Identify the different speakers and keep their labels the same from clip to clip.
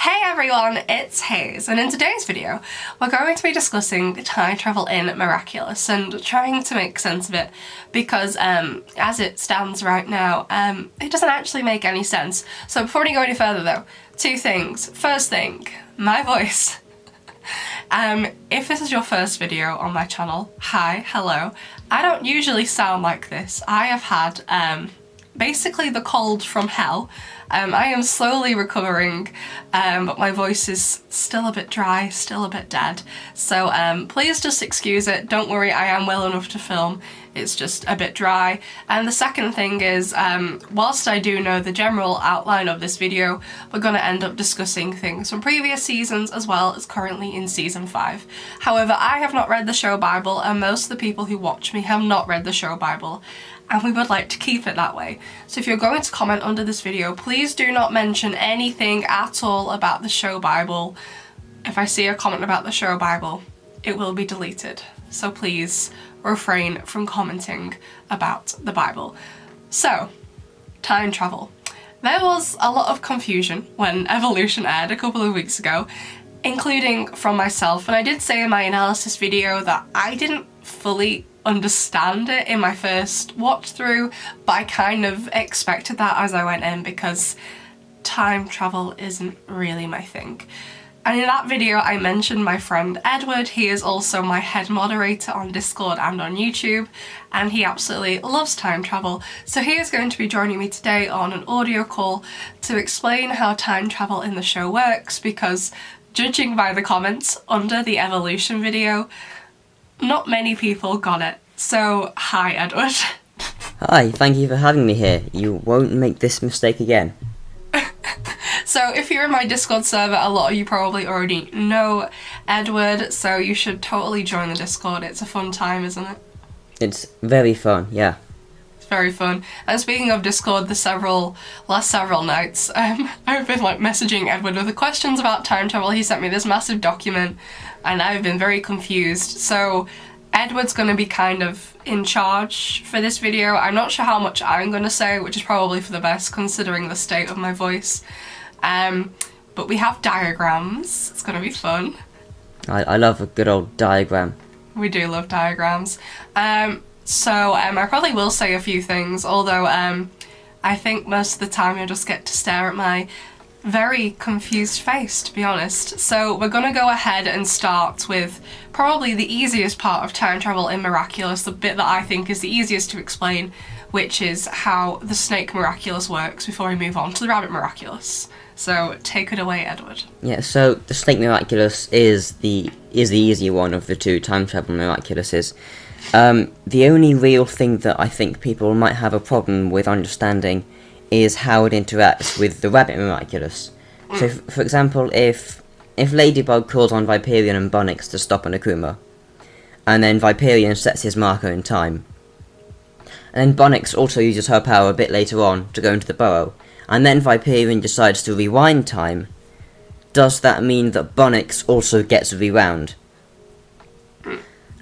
Speaker 1: Hey everyone, it's Haze, and in today's video we're going to be discussing time travel in Miraculous and trying to make sense of it because as it stands right now, it doesn't actually make any sense. So before we go any further though, two things. First thing, my voice. If this is your first video on my channel, hi, hello. I don't usually sound like this. I have had basically the cold from hell. I am slowly recovering, but my voice is still a bit dry, still a bit dead. So please just excuse it. Don't worry, I am well enough to film. It's just a bit dry. And the second thing is, whilst I do know the general outline of this video, we're going to end up discussing things from previous seasons as well as currently in season 5. However, I have not read the show Bible, and most of the people who watch me have not read the show Bible, and we would like to keep it that way. So if you're going to comment under this video, please do not mention anything at all about the show Bible. If I see a comment about the show Bible, it will be deleted. So please refrain from commenting about the Bible. So, time travel. There was a lot of confusion when Evolution aired a couple of weeks ago, including from myself, and I did say in my analysis video that I didn't fully understand it in my first watch through, but I kind of expected that as I went in because time travel isn't really my thing. And in that video I mentioned my friend Edward. He is also my head moderator on Discord and on YouTube, and he absolutely loves time travel. So he is going to be joining me today on an audio call to explain how time travel in the show works, because judging by the comments under the Evolution video, not many people got it. So, hi Edward.
Speaker 2: Hi, thank you for having me here. You won't make this mistake again.
Speaker 1: So if you're in my Discord server, a lot of you probably already know Edward, so you should totally join the Discord. It's a fun time, isn't it?
Speaker 2: It's very fun, yeah.
Speaker 1: It's very fun. And speaking of Discord, the last several nights, I've been messaging Edward with the questions about time travel. He sent me this massive document, and I've been very confused. So Edward's going to be kind of in charge for this video. I'm not sure how much I'm going to say, which is probably for the best considering the state of my voice. But we have diagrams. It's going to be fun.
Speaker 2: I love a good old diagram.
Speaker 1: We do love diagrams. So I probably will say a few things, although I think most of the time you'll just get to stare at my very confused face, to be honest. So we're going to go ahead and start with probably the easiest part of time travel in Miraculous, the bit that I think is the easiest to explain, which is how the snake Miraculous works before we move on to the rabbit Miraculous. So take it away, Edward.
Speaker 2: Yeah, so the snake Miraculous is the easier one of the two time travel Miraculouses. The only real thing that I think people might have a problem with understanding is how it interacts with the rabbit Miraculous. So, for example, if Ladybug calls on Viperion and Bunnix to stop an Akuma, and then Viperion sets his marker in time, and then Bunnix also uses her power a bit later on to go into the burrow, and then Viperion decides to rewind time, does that mean that Bunnix also gets rewound?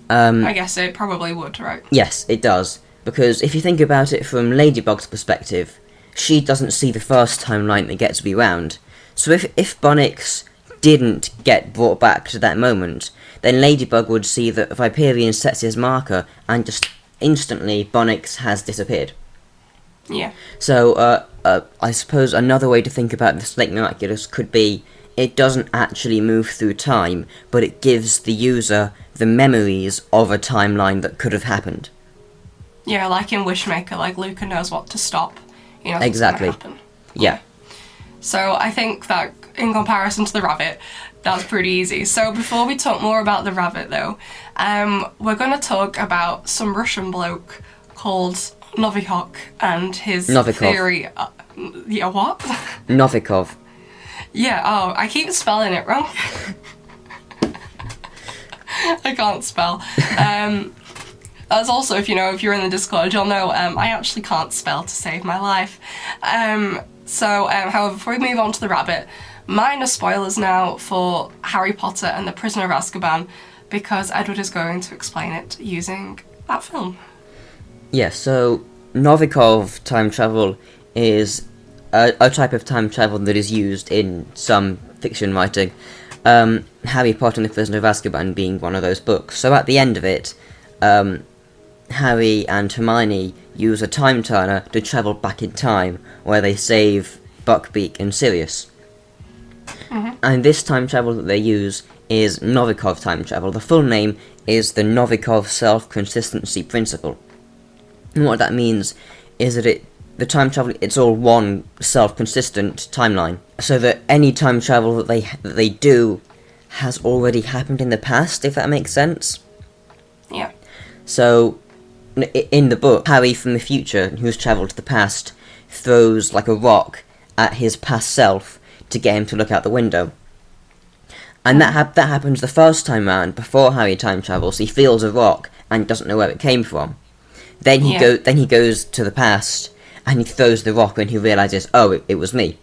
Speaker 1: I guess it probably would, right?
Speaker 2: Yes, it does, because if you think about it from Ladybug's perspective, she doesn't see the first timeline that gets rewound. So if Bunnix didn't get brought back to that moment, then Ladybug would see that Viperion sets his marker and just instantly Bunnix has disappeared.
Speaker 1: Yeah.
Speaker 2: So I suppose another way to think about the snake Miraculous could be it doesn't actually move through time, but it gives the user the memories of a timeline that could have happened.
Speaker 1: Yeah, like in Wishmaker, like Luca knows what to stop. You know,
Speaker 2: exactly.
Speaker 1: What's gonna happen.
Speaker 2: Yeah.
Speaker 1: So I think that in comparison to the rabbit, that's pretty easy. So before we talk more about the rabbit though, we're going to talk about some Russian bloke called Novikov and his theory. Yeah, what?
Speaker 2: Novikov.
Speaker 1: Yeah, oh, I keep spelling it wrong. I can't spell. As also, if you're in the Discord, you'll know I actually can't spell to save my life. However, before we move on to the rabbit, minor spoilers now for Harry Potter and the Prisoner of Azkaban, because Edward is going to explain it using that film.
Speaker 2: Yeah, so Novikov time travel is a type of time travel that is used in some fiction writing. Harry Potter and the Prisoner of Azkaban being one of those books. So at the end of it, Harry and Hermione use a time turner to travel back in time, where they save Buckbeak and Sirius. And this time travel that they use is Novikov time travel. The full name is the Novikov self-consistency principle. And what that means is that the time travel, it's all one self-consistent timeline, so that any time travel that they do has already happened in the past, if that makes sense.
Speaker 1: Yeah.
Speaker 2: So, in the book, Harry from the future, who's travelled to the past, throws like a rock at his past self to get him to look out the window. And that happens the first time round, before Harry time travels. He feels a rock and doesn't know where it came from. Then he goes to the past and he throws the rock and he realises, oh, it was me.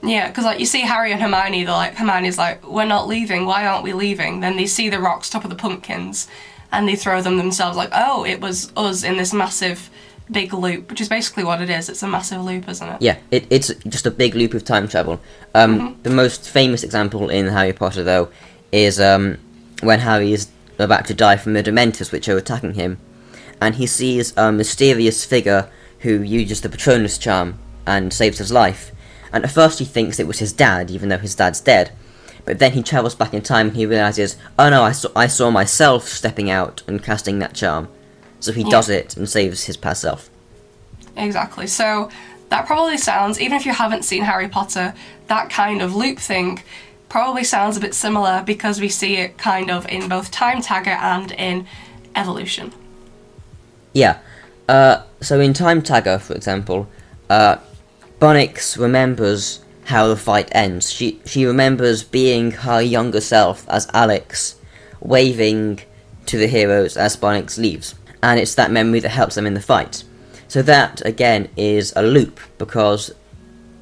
Speaker 1: Yeah, because like you see Harry and Hermione, Hermione's like, we're not leaving, why aren't we leaving? Then they see the rocks top of the pumpkins and they throw them themselves like, oh, it was us in this massive big loop, which is basically what it is. It's a massive loop, isn't it?
Speaker 2: Yeah, it's just a big loop of time travel. The most famous example in Harry Potter, though, is when Harry is about to die from the Dementors which are attacking him, and he sees a mysterious figure who uses the Patronus charm and saves his life. And at first he thinks it was his dad, even though his dad's dead. But then he travels back in time and he realises, oh no, I saw myself stepping out and casting that charm. So he does it and saves his past self.
Speaker 1: Exactly. So that probably sounds, even if you haven't seen Harry Potter, that kind of loop thing probably sounds a bit similar, because we see it kind of in both Time Tagger and in Evolution.
Speaker 2: Yeah. So in Time Tagger, for example, Bunnix remembers how the fight ends. She remembers being her younger self as Alex, waving to the heroes as Bunnix leaves. And it's that memory that helps them in the fight. So that, again, is a loop, because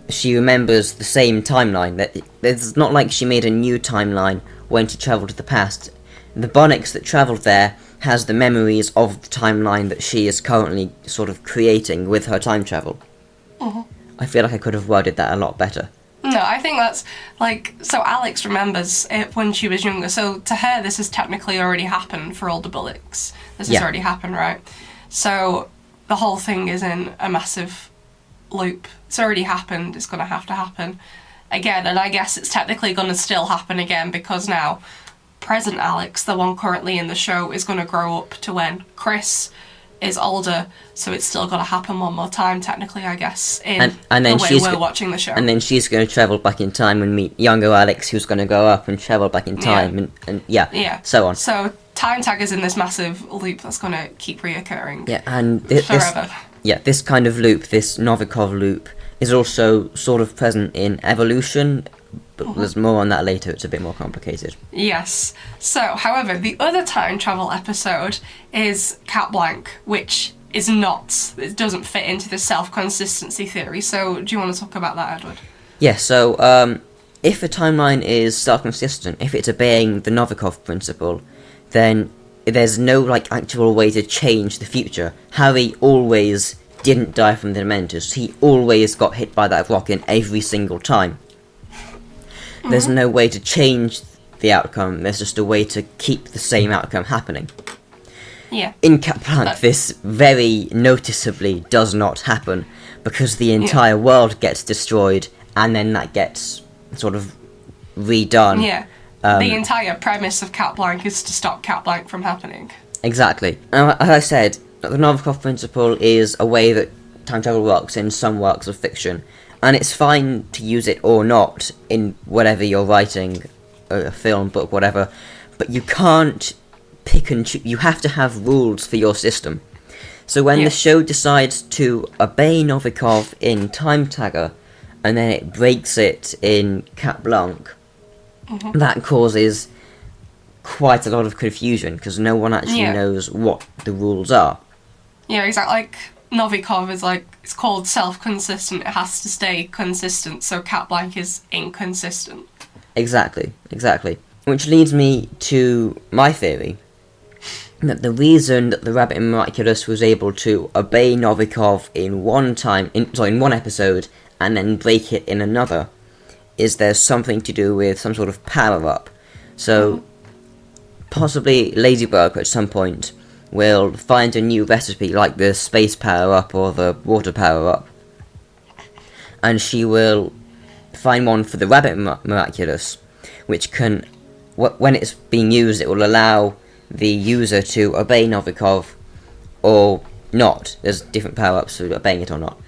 Speaker 2: she remembers the same timeline. It's not like she made a new timeline when she travelled to the past. The Bunnix that travelled there has the memories of the timeline that she is currently sort of creating with her time travel. I feel like I could have worded that a lot better.
Speaker 1: No, I think that's, like, so Alex remembers it when she was younger, so to her this has technically already happened for all the Bullocks. This has already happened, right? So the whole thing is in a massive loop. It's already happened, it's going to have to happen again, and I guess it's technically going to still happen again, because now present Alex, the one currently in the show, is going to grow up to when Chris is older, so it's still got to happen one more time, technically, I guess, in
Speaker 2: and then
Speaker 1: the way we're watching the show.
Speaker 2: And then she's going to travel back in time and meet younger Alex, who's going to grow up and travel back in time, and so on.
Speaker 1: So Time Tag is in this massive loop that's going to keep reoccurring
Speaker 2: and
Speaker 1: forever.
Speaker 2: This kind of loop, this Novikov loop, is also sort of present in Evolution, but there's more on that later. It's a bit more complicated.
Speaker 1: Yes. So, however, the other time travel episode is Cat Blanc, which is not, it doesn't fit into the self-consistency theory. So, do you want to talk about that, Edward?
Speaker 2: Yeah, so, if a timeline is self-consistent, if it's obeying the Novikov principle, then there's no, actual way to change the future. Harry always didn't die from the Dementors. He always got hit by that rock in every single time. There's no way to change the outcome, there's just a way to keep the same outcome happening.
Speaker 1: Yeah.
Speaker 2: In Cat Blanc, this very noticeably does not happen, because the entire world gets destroyed, and then that gets sort of redone.
Speaker 1: Yeah. The entire premise of Cat Blanc is to stop Cat Blanc from happening.
Speaker 2: Exactly. As I said, the Novikov principle is a way that time travel works in some works of fiction, and it's fine to use it or not in whatever you're writing, a film, book, whatever, but you can't pick and choose. You have to have rules for your system. So when the show decides to obey Novikov in Time Tagger, and then it breaks it in Cat Blanc, that causes quite a lot of confusion, because no one actually knows what the rules are. Yeah, exactly.
Speaker 1: Like, Novikov is it's called self-consistent, it has to stay consistent, so Cat Blanc is inconsistent.
Speaker 2: Exactly. Which leads me to my theory, that the reason that the Rabbit in Miraculous was able to obey Novikov in one episode, and then break it in another, is there's something to do with some sort of power-up. So, possibly Ladybug at some point will find a new recipe, like the space power-up or the water power-up, and she will find one for the Rabbit Miraculous, which can, when it's being used, it will allow the user to obey Novikov or not. There's different power-ups for obeying it or not.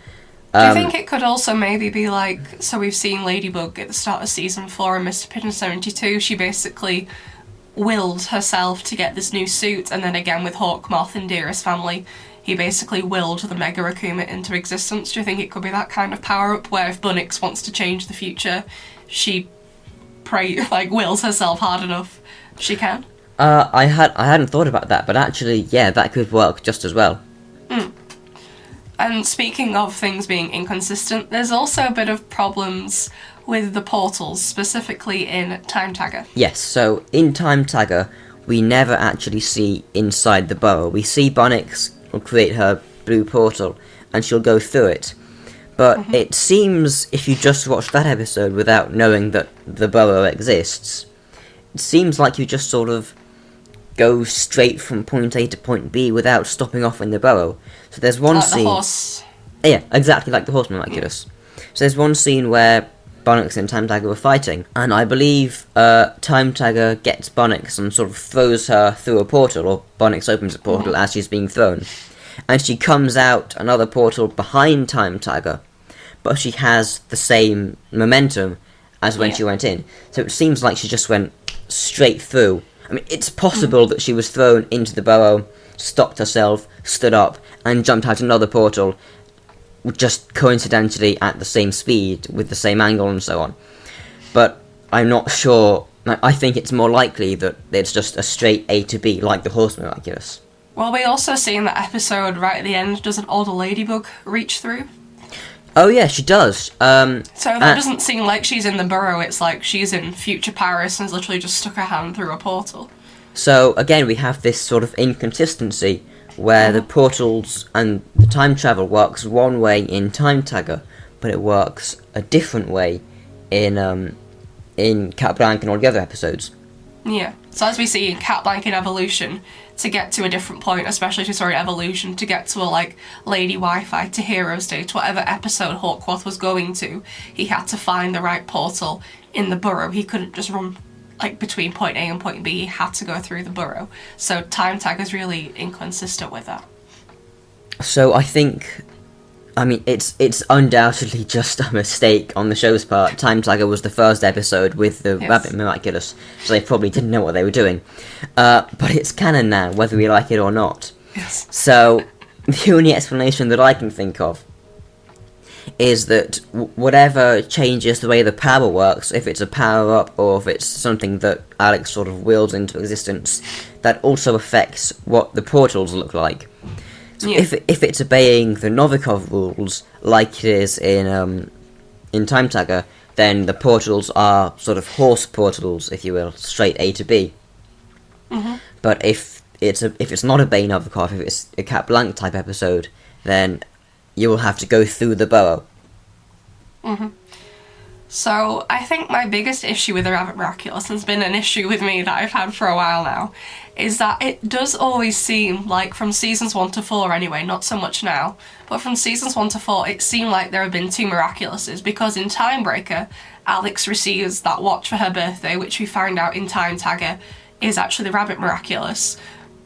Speaker 1: Do you think it could also maybe be like, so we've seen Ladybug at the start of season 4 and Mr. Pigeon 72, she basically willed herself to get this new suit, and then again with Hawkmoth in Dearest Family, he basically willed the Mega Raccoon into existence. Do you think it could be that kind of power-up, where if Bunnix wants to change the future, she wills herself hard enough, she can?
Speaker 2: I hadn't thought about that, but actually, yeah, that could work just as well.
Speaker 1: And speaking of things being inconsistent, there's also a bit of problems with the portals, specifically in Time Tagger.
Speaker 2: Yes, so in Time Tagger, we never actually see inside the burrow. We see Bunnix will create her blue portal, and she'll go through it. But it seems, if you just watch that episode without knowing that the burrow exists, it seems like you just sort of go straight from point A to point B without stopping off in the burrow. So there's one scene...
Speaker 1: the horse.
Speaker 2: Yeah, exactly like the horse Miraculous. So there's one scene where Bunnix and Time Tagger were fighting, and I believe Time Tagger gets Bunnix and sort of throws her through a portal, or Bunnix opens a portal as she's being thrown. And she comes out another portal behind Time Tagger, but she has the same momentum as when she went in. So it seems like she just went straight through. I mean, it's possible that she was thrown into the burrow, stopped herself, stood up, and jumped out another portal, just coincidentally at the same speed, with the same angle and so on. But I'm not sure. I think it's more likely that it's just a straight A to B, like the Horse Miraculous.
Speaker 1: Well, we also see in that episode, right at the end, doesn't older Ladybug reach through?
Speaker 2: Oh yeah, she does.
Speaker 1: So that doesn't seem like she's in the burrow, it's like she's in future Paris and has literally just stuck her hand through a portal.
Speaker 2: So again, we have this sort of inconsistency, where the portals and the time travel works one way in Time Tagger, but it works a different way in Cat Blanc and all the other episodes.
Speaker 1: Yeah, so as we see in Cat Blanc in Evolution, to get to a different point, especially to Evolution, to get to a Lady Wi-Fi to Hero Stage, whatever episode Hawkmoth was going to, he had to find the right portal in the burrow. He couldn't just run between point A and point B, he had to go through the burrow. So Time Tagger's really inconsistent with that.
Speaker 2: So I think, it's undoubtedly just a mistake on the show's part. Time Tagger was the first episode with the Rabbit Miraculous, so they probably didn't know what they were doing. But it's canon now, whether we like it or not.
Speaker 1: Yes.
Speaker 2: So the only explanation that I can think of is that whatever changes the way the power works, if it's a power-up or if it's something that Alex sort of wills into existence, that also affects what the portals look like. So if it's obeying the Novikov rules, like it is in Time Tagger, then the portals are sort of horse portals, if you will, straight A to B. But if it's not obeying Novikov, if it's a Cat Blanc type episode, then you will have to go through the burrow.
Speaker 1: So I think my biggest issue with the Rabbit Miraculous has been an issue with me that I've had for a while now, is that it does always seem like from seasons 1 to 4 anyway, not so much now, but from seasons 1 to 4 it seemed like there have been 2 Miraculouses, because in Timebreaker Alex receives that watch for her birthday, which we find out in Time Tagger is actually the Rabbit Miraculous.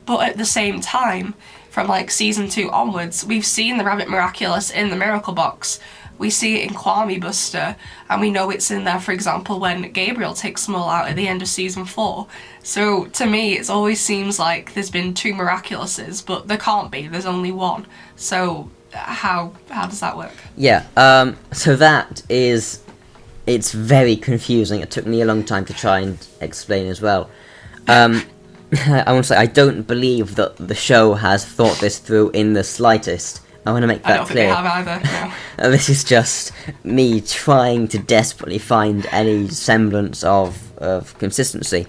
Speaker 1: But at the same time, from season 2 onwards, we've seen the Rabbit Miraculous in the Miracle Box. We see it in Kwame Buster, and we know it's in there, for example, when Gabriel takes them all out at the end of season 4. So, to me, it always seems like there's been 2 Miraculouses, but there can't be, there's only one. So, how does that work?
Speaker 2: Yeah, so that is... It's very confusing. It took me a long time to try and explain as well. I want to say, I don't believe that the show has thought this through in the slightest. I want to make that clear.
Speaker 1: I don't think they have either, no.
Speaker 2: This is just me trying to desperately find any semblance of consistency.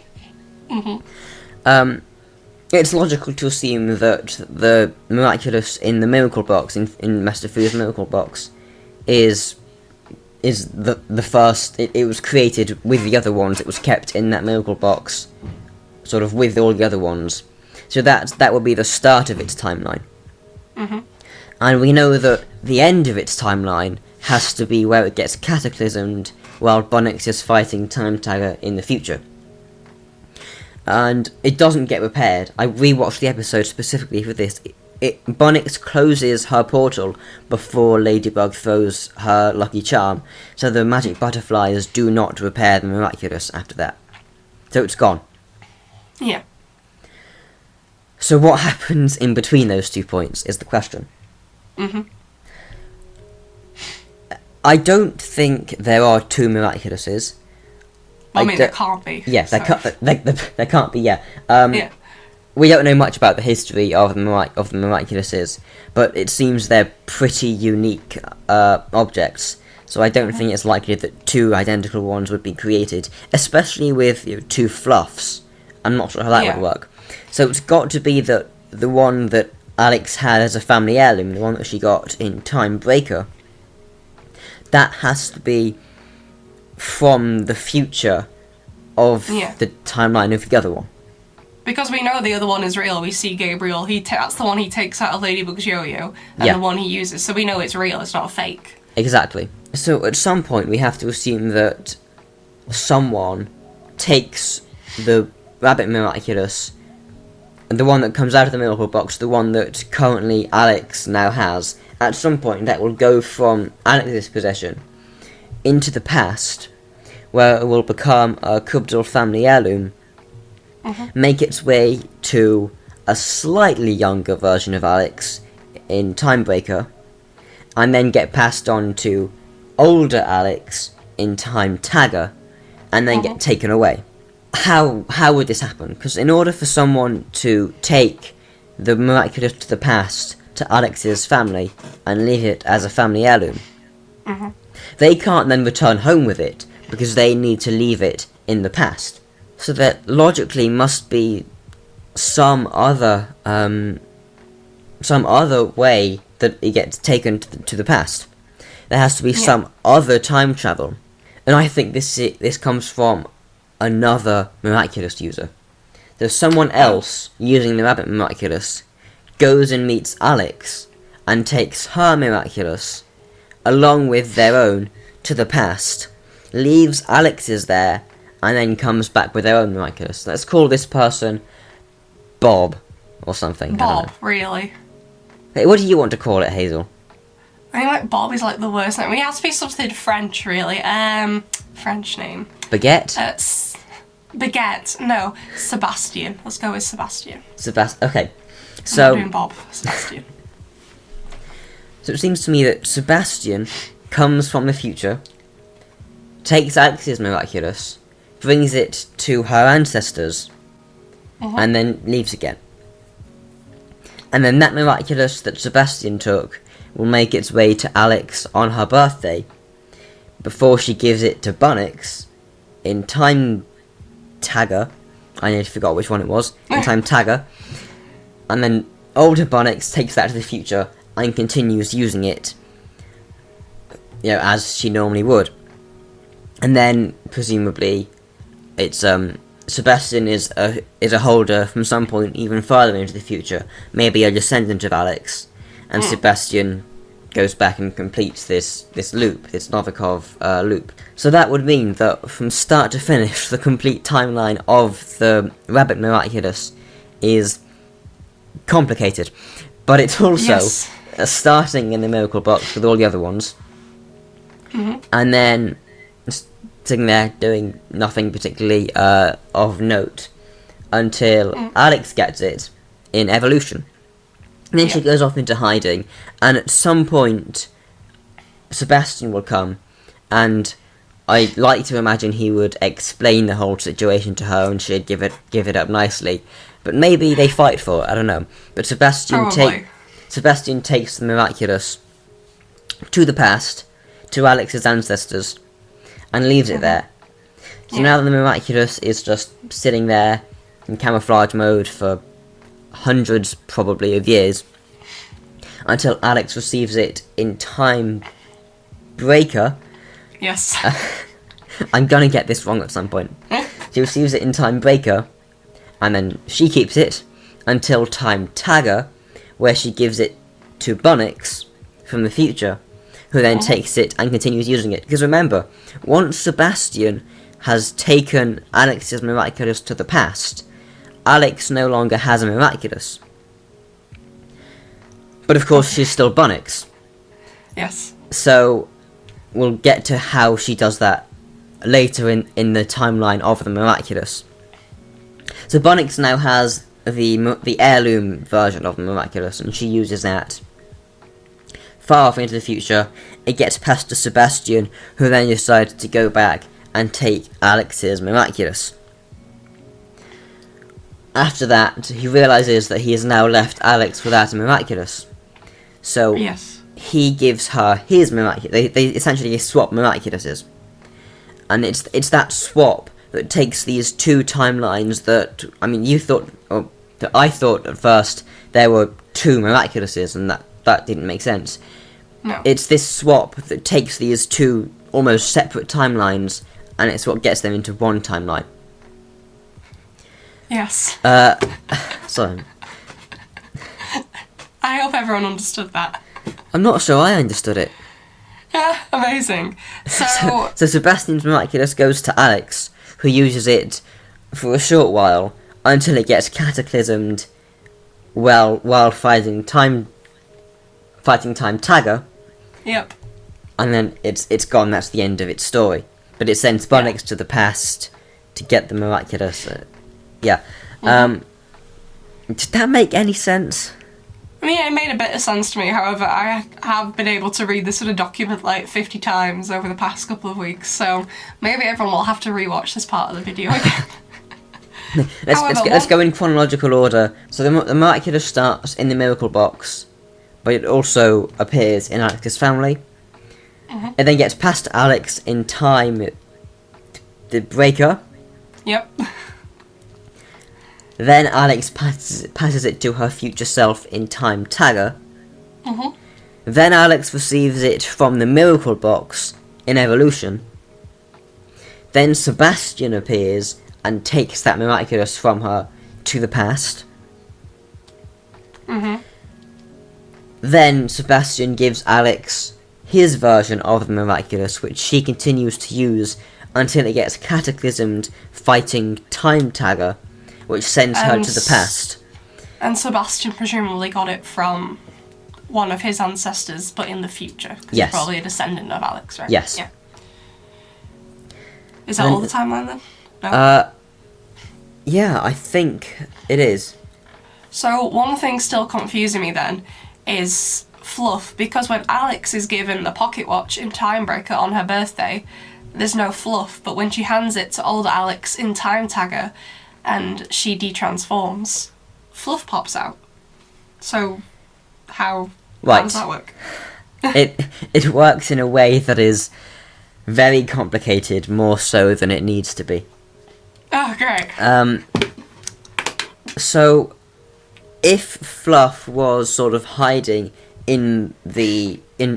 Speaker 2: It's logical to assume that the Miraculous in the Miracle Box, in Master Fu's Miracle Box, is is the first. It was created with the other ones. It was kept in that miracle box, sort of with all the other ones. So that would be the start of its timeline.
Speaker 1: Mm-hmm.
Speaker 2: And we know that the end of its timeline has to be where it gets cataclysmed while Bunnix is fighting Time Tagger in the future. And it doesn't get repaired. I rewatched the episode specifically for this. Bunnix closes her portal before Ladybug throws her lucky charm, so the magic butterflies do not repair the Miraculous after that. So it's gone.
Speaker 1: Yeah.
Speaker 2: So what happens in between those 2 points is the question.
Speaker 1: Mm-hmm.
Speaker 2: I don't think there are 2 Miraculouses.
Speaker 1: I mean, there can't be.
Speaker 2: Yes,
Speaker 1: so.
Speaker 2: there can't be, yeah.
Speaker 1: Yeah.
Speaker 2: We don't know much about the history of the Miraculouses, but it seems they're pretty unique objects, so I don't think it's likely that 2 identical ones would be created, especially with 2 Fluffs. I'm not sure how that would work. So it's got to be that the one that Alex had as a family heirloom, the one that she got in Time Breaker, that has to be from the future of the timeline of the other one.
Speaker 1: Because we know the other one is real. We see Gabriel. That's the one he takes out of Ladybug's yo-yo, and the one he uses. So we know it's real. It's not fake.
Speaker 2: Exactly. So at some point we have to assume that someone takes the Rabbit Miraculous, the one that comes out of the miracle box, the one that currently Alex now has. At some point that will go from Alex's possession into the past, where it will become a Kubdal family heirloom, make its way to a slightly younger version of Alex in Timebreaker, and then get passed on to older Alex in Time Tagger, and then get taken away. How would this happen? Because in order for someone to take the Miraculous to the past to Alex's family and leave it as a family heirloom, they can't then return home with it, because they need to leave it in the past. So there logically must be some other way that it gets taken to the past. There has to be some other time travel, and I think this comes from another Miraculous user. There's someone else using the Rabbit Miraculous, goes and meets Alex, and takes her Miraculous, along with their own, to the past, leaves Alex's there, and then comes back with their own Miraculous. Let's call this person Bob, or something.
Speaker 1: Bob, really?
Speaker 2: Hey, what do you want to call it, Hazel?
Speaker 1: I think like Bob is like the worst name. It has to be something French, really. French name.
Speaker 2: Baguette?
Speaker 1: Baguette. No, Sebastian. Let's go with Sebastian.
Speaker 2: Okay. So
Speaker 1: I'm not doing Bob. Sebastian.
Speaker 2: So it seems to me that Sebastian comes from the future, takes Alex's Miraculous, brings it to her ancestors, and then leaves again. And then that Miraculous that Sebastian took will make its way to Alex on her birthday, before she gives it to Bunnix in Time Tagger. I nearly forgot which one it was. In Time Tagger. And then older Bunnix takes that to the future and continues using it, as she normally would. And then, presumably, it's, Sebastian is a holder from some point even further into the future, maybe a descendant of Alex, and Sebastian goes back and completes this loop, this Novikov loop. So that would mean that from start to finish, the complete timeline of the Rabbit Miraculous is complicated, but it's also starting in the Miracle Box with all the other ones, and then sitting there doing nothing particularly of note until Alex gets it in Evolution. And then she goes off into hiding, and at some point Sebastian will come, and I like to imagine he would explain the whole situation to her and she'd give it up nicely. But maybe they fight for it, I don't know. But Sebastian takes the Miraculous to the past, to Alex's ancestors, and leaves it there. So now the Miraculous is just sitting there in camouflage mode for hundreds, probably, of years, until Alex receives it in Time Breaker,
Speaker 1: Yes.
Speaker 2: I'm gonna get this wrong at some point. She receives it in Time Breaker, and then she keeps it until Time Tagger, where she gives it to Bunnix from the future, who then takes it and continues using it. Because remember, once Sebastian has taken Alex's Miraculous to the past, Alex no longer has a Miraculous. But of course, she's still Bunnix.
Speaker 1: Yes.
Speaker 2: So, we'll get to how she does that later in the timeline of the Miraculous. So Bunnix now has the heirloom version of the Miraculous, and she uses that far off into the future. It gets passed to Sebastian, who then decides to go back and take Alex's Miraculous. After that, he realises that he has now left Alex without a Miraculous. So
Speaker 1: Yes.
Speaker 2: he gives her his Miraculous. They essentially swap Miraculouses. And it's that swap that takes these two timelines that, I mean, that I thought at first there were two Miraculouses, and that didn't make sense.
Speaker 1: No.
Speaker 2: It's this swap that takes these two almost separate timelines, and it's what gets them into one timeline.
Speaker 1: Yes.
Speaker 2: Sorry.
Speaker 1: I hope everyone understood that.
Speaker 2: I'm not sure I understood it.
Speaker 1: Yeah, amazing. So
Speaker 2: Sebastian's Miraculous goes to Alex, who uses it for a short while until it gets cataclysmed while fighting Time Tagger,
Speaker 1: Yep.
Speaker 2: and then it's gone. That's the end of its story. But it sends Bunnix to the past to get the Miraculous. Yeah. Did that make any sense?
Speaker 1: I mean, it made a bit of sense to me. However, I have been able to read this sort of document like 50 times over the past couple of weeks, so maybe everyone will have to rewatch this part of the video again.
Speaker 2: Let's go in chronological order. So the Miraculous starts in the Miracle Box, but it also appears in Alex's family. It then gets past to Alex in Time the Breaker.
Speaker 1: Yep.
Speaker 2: Then Alex passes it to her future self in Time Tagger. Then Alex receives it from the Miracle Box in Evolution. Then Sebastian appears and takes that Miraculous from her to the past. Then Sebastian gives Alex his version of the Miraculous, which she continues to use until it gets cataclysmed fighting Time Tagger, which sends her to the past.
Speaker 1: And Sebastian presumably got it from one of his ancestors, but in the future. 'Cause
Speaker 2: Yes.
Speaker 1: He's probably a descendant of Alex, right?
Speaker 2: Yes.
Speaker 1: Yeah. Is that all the timeline then? No?
Speaker 2: Yeah, I think it is.
Speaker 1: So one thing still confusing me then is Fluff, because when Alex is given the pocket watch in Timebreaker on her birthday, there's no Fluff, but when she hands it to older Alex in Time Tagger and she detransforms, Fluff pops out. So how does that work?
Speaker 2: It works in a way that is very complicated, more so than it needs to be.
Speaker 1: Oh, great.
Speaker 2: So, if Fluff was sort of hiding in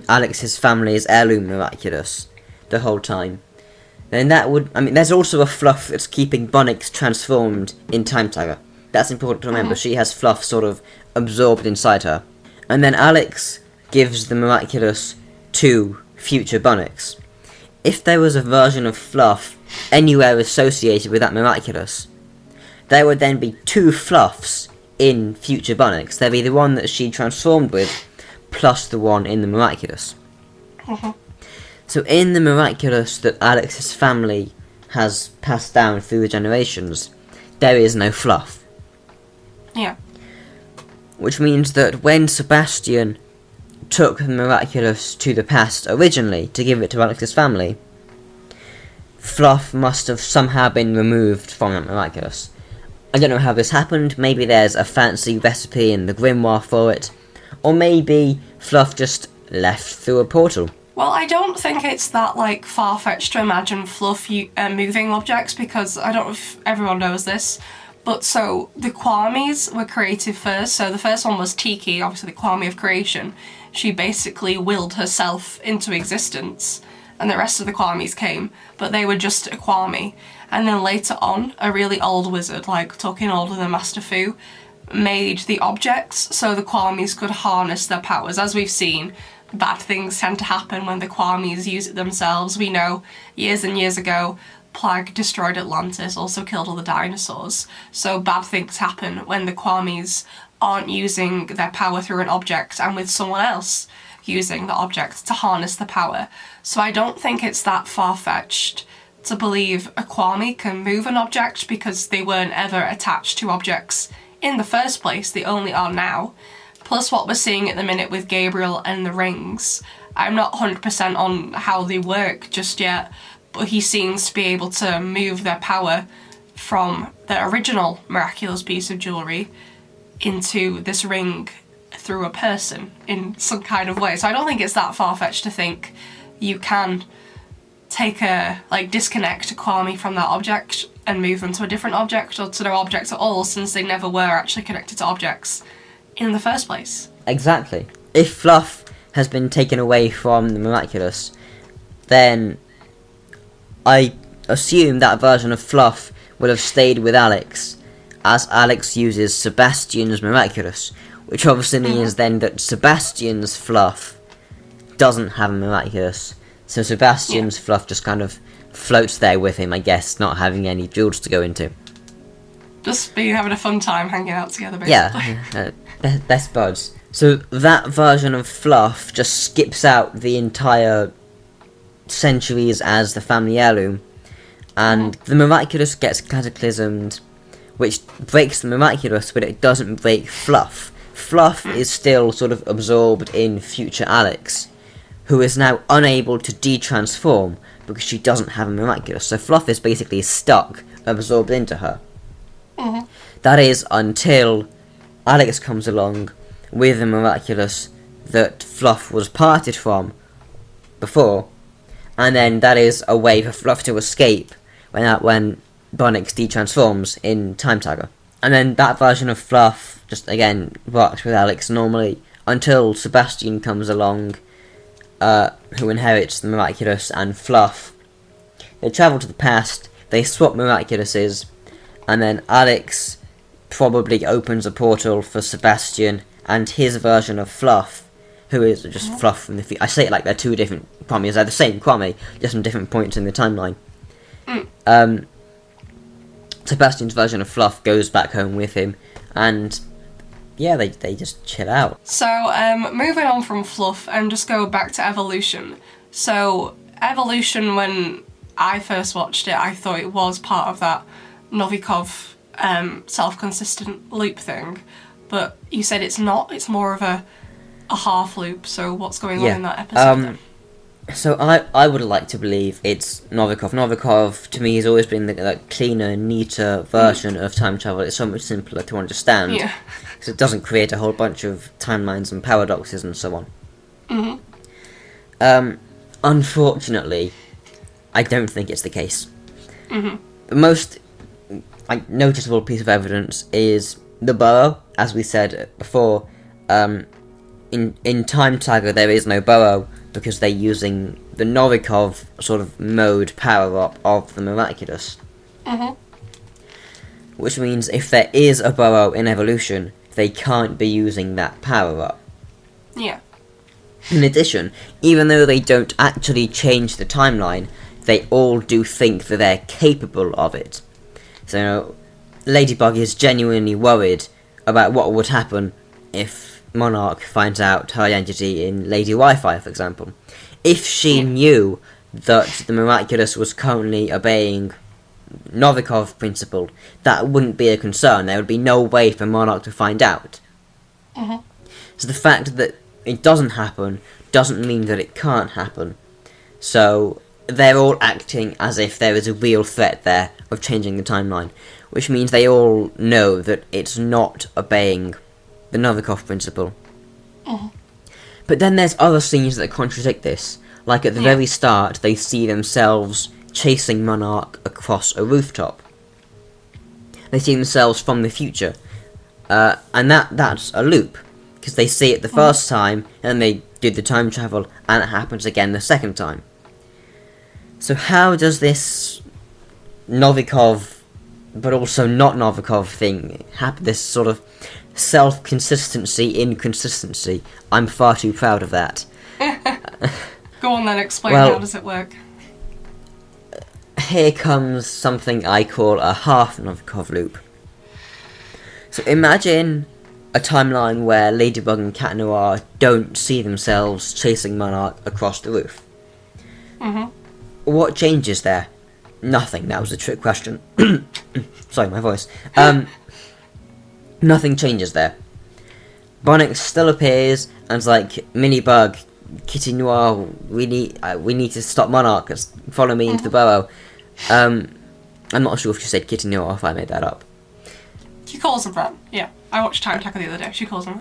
Speaker 2: Alex's family's heirloom Miraculous the whole time, then that would... I mean, there's also a Fluff that's keeping Bunnix transformed in Time Tagger. That's important to remember. She has Fluff sort of absorbed inside her. And then Alex gives the Miraculous to future Bunnix. If there was a version of Fluff anywhere associated with that Miraculous, there would then be two Fluffs in future Bunnix. There'd be the one that she transformed with, plus the one in the Miraculous. So in the Miraculous that Alex's family has passed down through the generations, there is no Fluff.
Speaker 1: Yeah.
Speaker 2: Which means that when Sebastian took the Miraculous to the past originally to give it to Alex's family, Fluff must have somehow been removed from that Miraculous. I don't know how this happened. Maybe there's a fancy recipe in the grimoire for it, or maybe Fluff just left through a portal.
Speaker 1: Well, I don't think it's that, like, far-fetched to imagine Fluff moving objects, because I don't know if everyone knows this, but so the Kwamis were created first. So the first one was Tiki, obviously the Kwami of creation. She basically willed herself into existence, and the rest of the Kwamis came, but they were just a Kwami. And then later on, a really old wizard, like talking older than Master Fu, made the objects so the Kwamis could harness their powers. As we've seen, bad things tend to happen when the Kwamis use it themselves. We know years and years ago, Plague destroyed Atlantis, also killed all the dinosaurs. So bad things happen when the Kwamis aren't using their power through an object and with someone else using the object to harness the power. So I don't think it's that far-fetched to believe a Kwami can move an object because they weren't ever attached to objects in the first place. They only are now. Plus what we're seeing at the minute with Gabriel and the rings. I'm not 100% on how they work just yet, but he seems to be able to move their power from the original Miraculous piece of jewellery into this ring through a person in some kind of way. So I don't think it's that far-fetched to think you can disconnect a Kwami from that object and move them to a different object or to no object at all, since they never were actually connected to objects in the first place.
Speaker 2: Exactly. If Fluff has been taken away from the Miraculous, then I assume that version of Fluff would have stayed with Alex, as Alex uses Sebastian's Miraculous, which obviously means then that Sebastian's Fluff doesn't have a Miraculous, so Sebastian's Fluff just kind of floats there with him, I guess, not having any jewels to go into.
Speaker 1: Just be having a fun time hanging out together, basically.
Speaker 2: Yeah, best buds. So that version of Fluff just skips out the entire centuries as the family heirloom, and the Miraculous gets cataclysmed, which breaks the Miraculous, but it doesn't break Fluff. Fluff is still sort of absorbed in future Alex, who is now unable to de-transform because she doesn't have a Miraculous. So Fluff is basically stuck, absorbed into her. That is until Alex comes along with the Miraculous that Fluff was parted from before, and then that is a way for Fluff to escape when Bunnix de-transforms in Time Tagger. And then that version of Fluff just, again, works with Alex normally until Sebastian comes along, who inherits the Miraculous and Fluff. They travel to the past, they swap Miraculouses, and then Alex probably opens a portal for Sebastian and his version of Fluff, who is just Fluff from the future. I say it like they're two different Kwamis. They're the same Kwami, just from different points in the timeline. Sebastian's version of Fluff goes back home with him, and yeah, they just chill out.
Speaker 1: So, moving on from Fluff and just go back to Evolution. So, Evolution, when I first watched it, I thought it was part of that Novikov self-consistent loop thing, but you said it's not, it's more of a half loop, so what's going on in that episode then?
Speaker 2: So I would like to believe it's Novikov. Novikov, to me, has always been the cleaner, neater version of time travel. It's so much simpler to understand, because it doesn't create a whole bunch of timelines and paradoxes and so on. Unfortunately, I don't think it's the case. The most noticeable piece of evidence is the burrow. As we said before, in Time Tagger there is no burrow, because they're using the Novikov sort of mode power-up of the Miraculous. Which means if there is a burrow in Evolution, they can't be using that power-up.
Speaker 1: Yeah.
Speaker 2: In addition, even though they don't actually change the timeline, they all do think that they're capable of it. So, Ladybug is genuinely worried about what would happen if Monarch finds out her identity in Lady Wi-Fi, for example. If she knew that the Miraculous was currently obeying Novikov principle, that wouldn't be a concern. There would be no way for Monarch to find out. So the fact that it doesn't happen doesn't mean that it can't happen. So they're all acting as if there is a real threat there of changing the timeline, which means they all know that it's not obeying the Novikov principle. But then there's other scenes that contradict this. Like at the very start, they see themselves chasing Monarch across a rooftop. They see themselves from the future. And that's a loop, because they see it the first time, and they do the time travel, and it happens again the second time. So how does this Novikov, but also not Novikov thing happen? This sort of self-consistency, inconsistency. I'm far too proud of that.
Speaker 1: Go on then, explain
Speaker 2: Well,
Speaker 1: how does it work.
Speaker 2: Here comes something I call a half Novikov loop. So imagine a timeline where Ladybug and Cat Noir don't see themselves chasing Monarch across the roof.
Speaker 1: Mm-hmm.
Speaker 2: What changes there? Nothing. That was a trick question. Sorry, my voice. Nothing changes there. Bunnix still appears and's like, Mini Bug, Kitty Noir, we need to stop Monarch. Follow me into the burrow. I'm not sure if she said Kitty Noir, if I made that up.
Speaker 1: She calls them that. Yeah, I watched Time Attack the other day. She calls them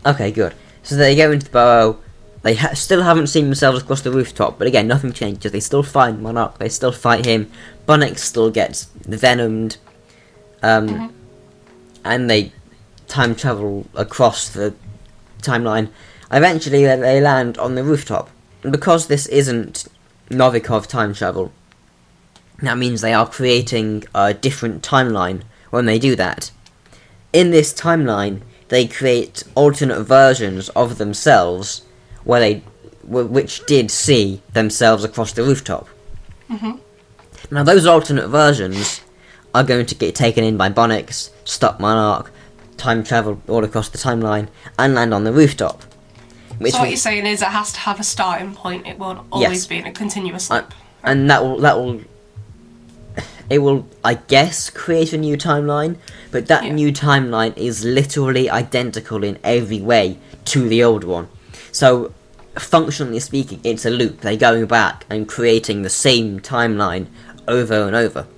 Speaker 1: that.
Speaker 2: Okay, good. So they go into the burrow. They still haven't seen themselves across the rooftop, but again, nothing changes. They still find Monarch. They still fight him. Bunnix still gets venomed. And they time travel across the timeline. Eventually, they land on the rooftop. And because this isn't Novikov time travel, that means they are creating a different timeline when they do that. In this timeline, they create alternate versions of themselves which did see themselves across the rooftop.
Speaker 1: Mm-hmm.
Speaker 2: Now, those alternate versions are going to get taken in by Bunnix, stop Monarch, time travel all across the timeline, and land on the rooftop.
Speaker 1: So what you're saying is it has to have a starting point. It won't always be in a continuous loop.
Speaker 2: And it will, I guess, create a new timeline, but that new timeline is literally identical in every way to the old one. So, functionally speaking, it's a loop. They're going back and creating the same timeline over and over.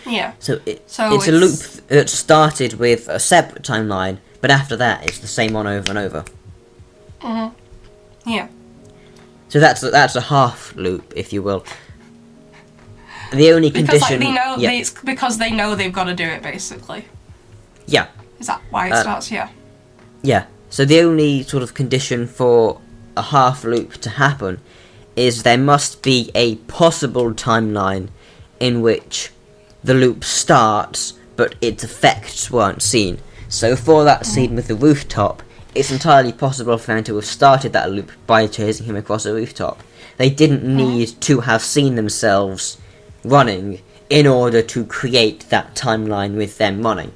Speaker 1: Yeah.
Speaker 2: So it's a loop that started with a separate timeline, but after that, it's the same one over and over.
Speaker 1: Mm-hmm. Yeah.
Speaker 2: So that's a half loop, if you will. The only condition...
Speaker 1: It's because they know they've got to do it, basically.
Speaker 2: Yeah.
Speaker 1: Is that why it starts? Yeah.
Speaker 2: Yeah. So the only sort of condition for a half loop to happen is there must be a possible timeline in which the loop starts, but its effects weren't seen. So for that scene with the rooftop, it's entirely possible for them to have started that loop by chasing him across a rooftop. They didn't need to have seen themselves running in order to create that timeline with them running.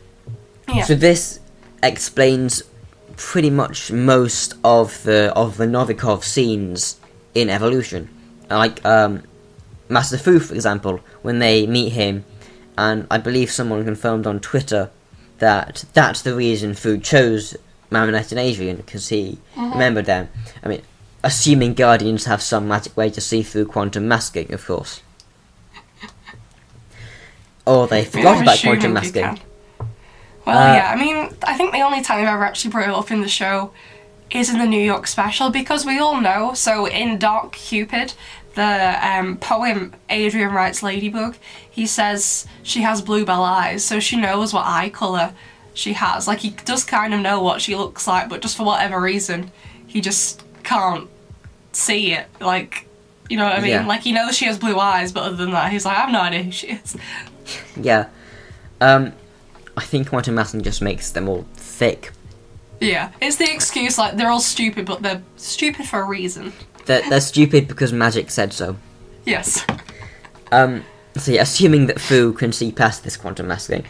Speaker 1: Yeah.
Speaker 2: So this explains pretty much most of the Novikov scenes in Evolution. Like Master Fu, for example, when they meet him, and I believe someone confirmed on Twitter that that's the reason Fu chose Marinette and Adrian, because he remembered them. I mean, assuming Guardians have some magic way to see through quantum masking, of course. Or they forgot about quantum masking.
Speaker 1: Well, yeah, I mean, I think the only time I've ever actually brought it up in the show is in the New York special, because we all know, so in Dark Cupid, the poem Adrian writes Ladybug, he says she has bluebell eyes, so she knows what eye colour she has. Like, he does kind of know what she looks like, but just for whatever reason, he just can't see it. Like, you know what I mean?
Speaker 2: Yeah.
Speaker 1: Like, he knows she has blue eyes, but other than that, he's like, I have no idea who she is.
Speaker 2: Yeah. I think quantum masking just makes them all thick.
Speaker 1: Yeah, it's the excuse, like, they're all stupid, but they're stupid for a reason.
Speaker 2: They're stupid because magic said so.
Speaker 1: Yes.
Speaker 2: So yeah, assuming that Fu can see past this quantum masking,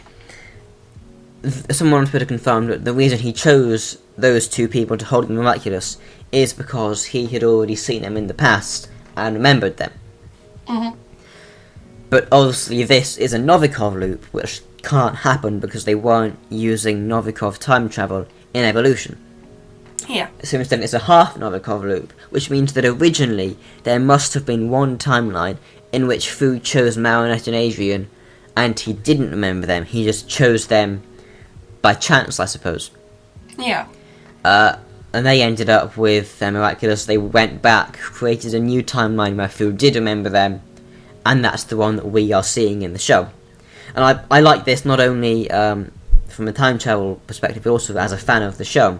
Speaker 2: someone on Twitter confirmed that the reason he chose those two people to hold the Miraculous is because he had already seen them in the past and remembered them. But obviously this is a Novikov loop, which can't happen because they weren't using Novikov time travel in Evolution.
Speaker 1: Yeah.
Speaker 2: So instead it's a half Novikov loop, which means that originally there must have been one timeline in which Fu chose Marinette and Adrian, and he didn't remember them, he just chose them by chance, I suppose.
Speaker 1: Yeah.
Speaker 2: And they ended up with Miraculous. They went back, created a new timeline where Fu did remember them, and that's the one that we are seeing in the show. And I like this not only from a time travel perspective, but also as a fan of the show.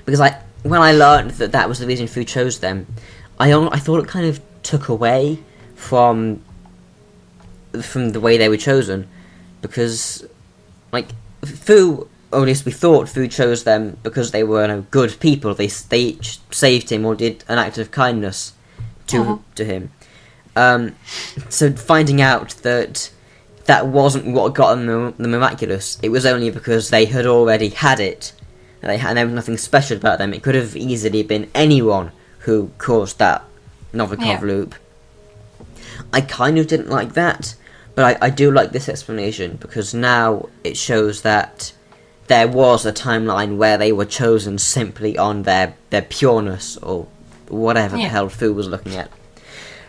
Speaker 2: Because when I learned that was the reason Fu chose them, I thought it kind of took away from the way they were chosen, because, like, Fu, or at least we thought Fu chose them because they were good people. They each saved him or did an act of kindness to him. So finding out that wasn't what got them the Miraculous, it was only because they had already had it, and there was nothing special about them. It could have easily been anyone who caused that Novikov loop. I kind of didn't like that, but I do like this explanation, because now it shows that there was a timeline where they were chosen simply on their pureness, or whatever the hell Fu was looking at.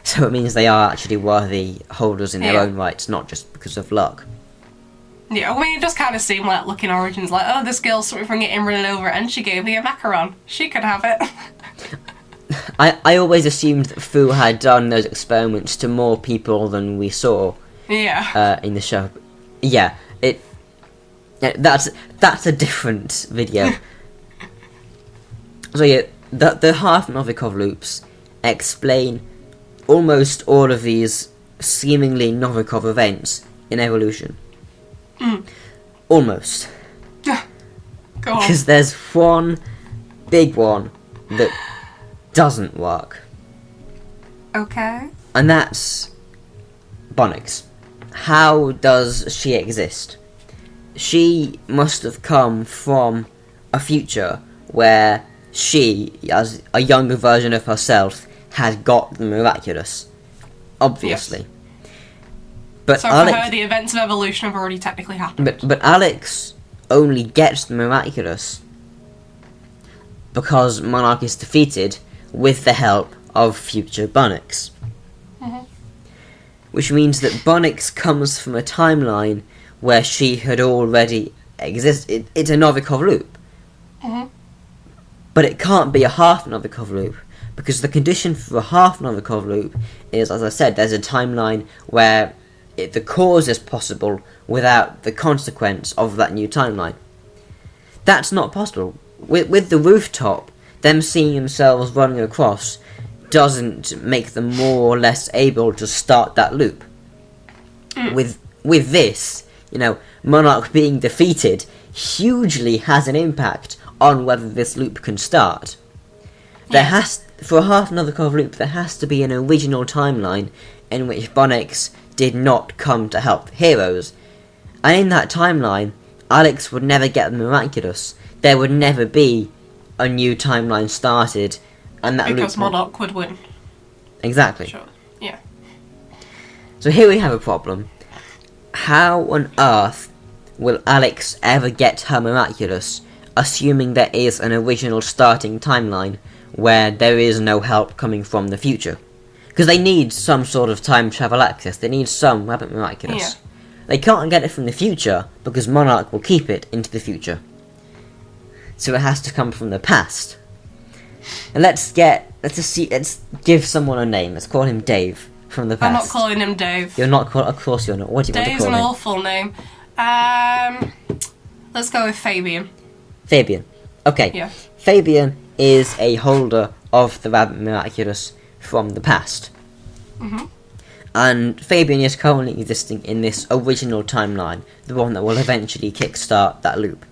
Speaker 2: So it means they are actually worthy holders in their own rights, not just because of luck.
Speaker 1: Yeah, I mean, it does kind of seem like Looking Origins, like, oh, this girl's sort of getting run over and she gave me a macaron. She could have it.
Speaker 2: I always assumed that Fu had done those experiments to more people than we saw.
Speaker 1: Yeah.
Speaker 2: In the show. Yeah, that's a different video. So yeah, the half Novikov loops explain almost all of these seemingly Novikov events in evolution. Almost.
Speaker 1: Go on.
Speaker 2: Because there's one big one that doesn't work.
Speaker 1: Okay.
Speaker 2: And that's Bunnix. How does she exist? She must have come from a future where she, as a younger version of herself, had got the Miraculous. Obviously.
Speaker 1: Yes.
Speaker 2: But
Speaker 1: so for her, the events of evolution have already technically happened.
Speaker 2: But Alex only gets the Miraculous because Monarch is defeated with the help of future Bunnix. Which means that Bunnix comes from a timeline where she had already existed. It's a Novikov loop. But it can't be a half Novikov loop, because the condition for a half Novikov loop is, as I said, there's a timeline where the cause is possible without the consequence of that new timeline. That's not possible. With the rooftop, them seeing themselves running across doesn't make them more or less able to start that loop. With this, Monarch being defeated hugely has an impact on whether this loop can start. For a half Novikov loop, there has to be an original timeline in which Bunnix did not come to help the heroes. And in that timeline, Alex would never get the Miraculous. There would never be a new timeline started, and that
Speaker 1: because
Speaker 2: loop
Speaker 1: Monarch would win.
Speaker 2: Exactly.
Speaker 1: Sure. Yeah.
Speaker 2: So here we have a problem. How on earth will Alex ever get her Miraculous, assuming there is an original starting timeline where there is no help coming from the future? Because they need some sort of time travel access. They need some Rabbit Miraculous.
Speaker 1: Yeah.
Speaker 2: They can't get it from the future because Monarch will keep it into the future. So it has to come from the past. And let's give someone a name. Let's call him Dave from the past.
Speaker 1: I'm not calling him Dave.
Speaker 2: You're not of course you're not. What do you
Speaker 1: Dave's
Speaker 2: want to call him?
Speaker 1: an awful name. Let's go with Fabian.
Speaker 2: Fabian. Okay.
Speaker 1: Yeah.
Speaker 2: Fabian is a holder of the Rabbit Miraculous from the past. And Fabian is currently existing in this original timeline, the one that will eventually kickstart that loop.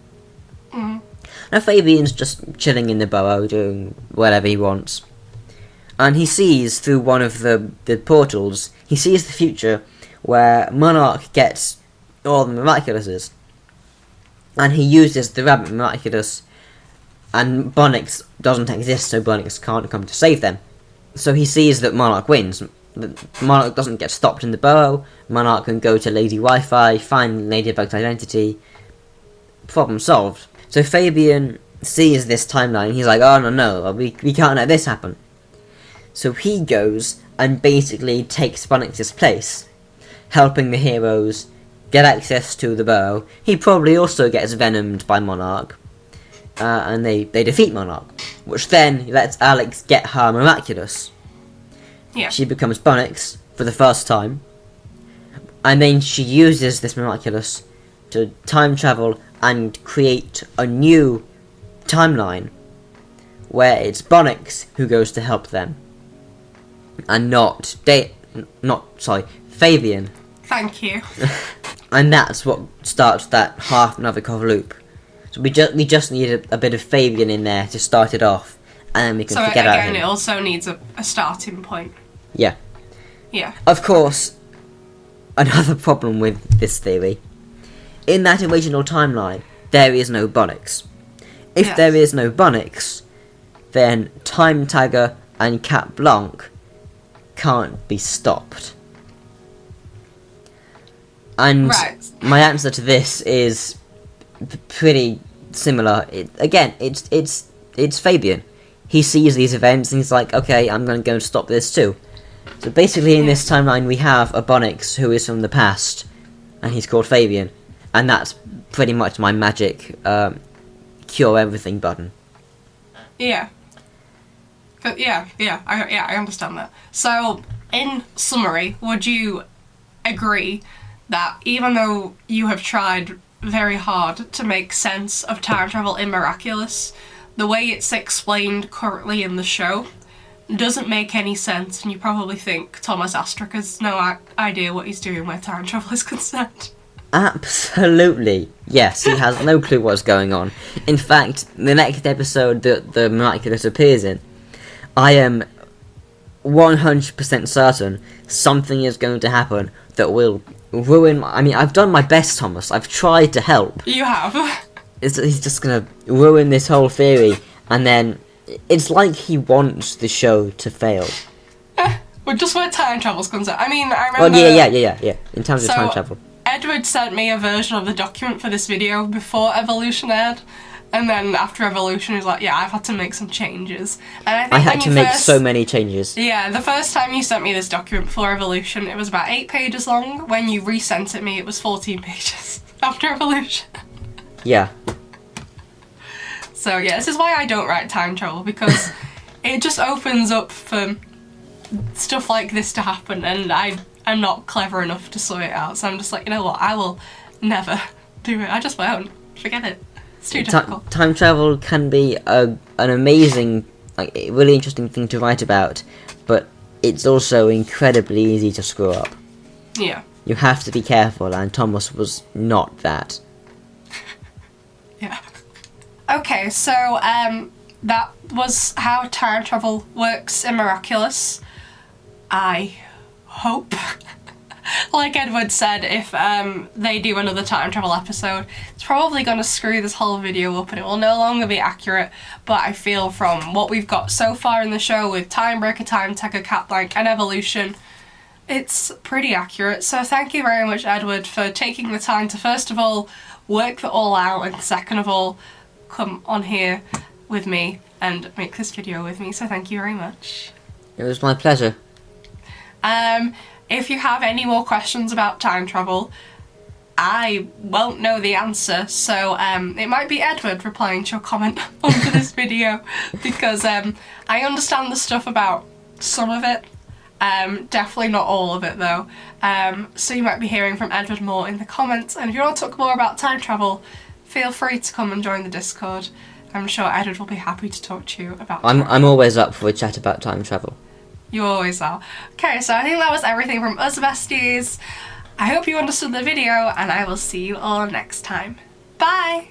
Speaker 2: Now Fabian's just chilling in the burrow, doing whatever he wants. And he sees through one of the portals, he sees the future where Monarch gets all the Miraculouses. And he uses the Rabbit Miraculous, and Bunnix doesn't exist, so Bunnix can't come to save them. So he sees that Monarch wins. Monarch doesn't get stopped in the burrow. Monarch can go to Lady Wi-Fi, find Ladybug's identity. Problem solved. So Fabian sees this timeline and he's like, oh no, we can't let this happen. So he goes and basically takes Bunnix's place, helping the heroes get access to the burrow. He probably also gets venomed by Monarch. And they defeat Monarch, which then lets Alex get her Miraculous.
Speaker 1: Yeah.
Speaker 2: She becomes Bunnix for the first time, and then she uses this Miraculous to time travel and create a new timeline where it's Bunnix who goes to help them. and not Fabian.
Speaker 1: Thank you.
Speaker 2: And that's what starts that half Novikov loop. So we just need a bit of Fabian in there to start it off, and then we can forget about him.
Speaker 1: So again, it also needs a starting point.
Speaker 2: Yeah.
Speaker 1: Yeah.
Speaker 2: Of course, another problem with this theory, in that original timeline, there is no Bunnix. If there is no Bunnix, then Time Tagger and Cat Blanc can't be stopped. And my answer to this is pretty similar. It's Fabian. He sees these events and he's like, okay, I'm going to go and stop this too. So basically in this timeline we have a Bunnix who is from the past, and he's called Fabian. And that's pretty much my magic cure everything button.
Speaker 1: Yeah. But I understand that. So, in summary, would you agree that even though you have tried very hard to make sense of time travel in Miraculous, the way it's explained currently in the show doesn't make any sense, and you probably think Thomas Astruc has no idea what he's doing where time travel is concerned?
Speaker 2: Absolutely. Yes, he has no clue what's going on. In fact, the next episode that the Miraculous appears in, I am 100% certain something is going to happen that will ruin... I've done my best, Thomas. I've tried to help.
Speaker 1: You have.
Speaker 2: He's just going to ruin this whole theory, and then it's like he wants the show to fail.
Speaker 1: Well, just where time travel's concerned. I remember...
Speaker 2: Well, yeah. In terms of time travel.
Speaker 1: Edward sent me a version of the document for this video before Evolution aired, and then after Evolution he was like, yeah, I've had to make some changes. And I
Speaker 2: had to make so many changes.
Speaker 1: Yeah, the first time you sent me this document before Evolution, it was about 8 pages long. When you resent it me, it was 14 pages after Evolution.
Speaker 2: Yeah.
Speaker 1: So yeah, this is why I don't write time travel, because it just opens up for stuff like this to happen, and I'm not clever enough to sort it out, so I'm just like, you know what, I will never do it. I just won't. Forget it. It's too difficult.
Speaker 2: Time travel can be an amazing, really interesting thing to write about, but it's also incredibly easy to screw up.
Speaker 1: Yeah.
Speaker 2: You have to be careful, and Thomas was not that.
Speaker 1: Yeah. Okay, so that was how time travel works in Miraculous. I hope, like Edward said, if they do another time travel episode, it's probably going to screw this whole video up and it will no longer be accurate, but I feel from what we've got so far in the show with Timebreaker, Time Tagger, Cat Blanc and Evolution, it's pretty accurate. So thank you very much, Edward, for taking the time to first of all work it all out, and second of all come on here with me and make this video with me, so thank you very much.
Speaker 2: It was my pleasure.
Speaker 1: If you have any more questions about time travel, I won't know the answer, so it might be Edward replying to your comment under this video, because I understand the stuff about some of it, definitely not all of it though, so you might be hearing from Edward more in the comments, and if you want to talk more about time travel, feel free to come and join the Discord. I'm sure Edward will be happy to talk to you about time
Speaker 2: I'm always up for a chat about time travel.
Speaker 1: You always are. Okay, so I think that was everything from us besties. I hope you understood the video, and I will see you all next time. Bye!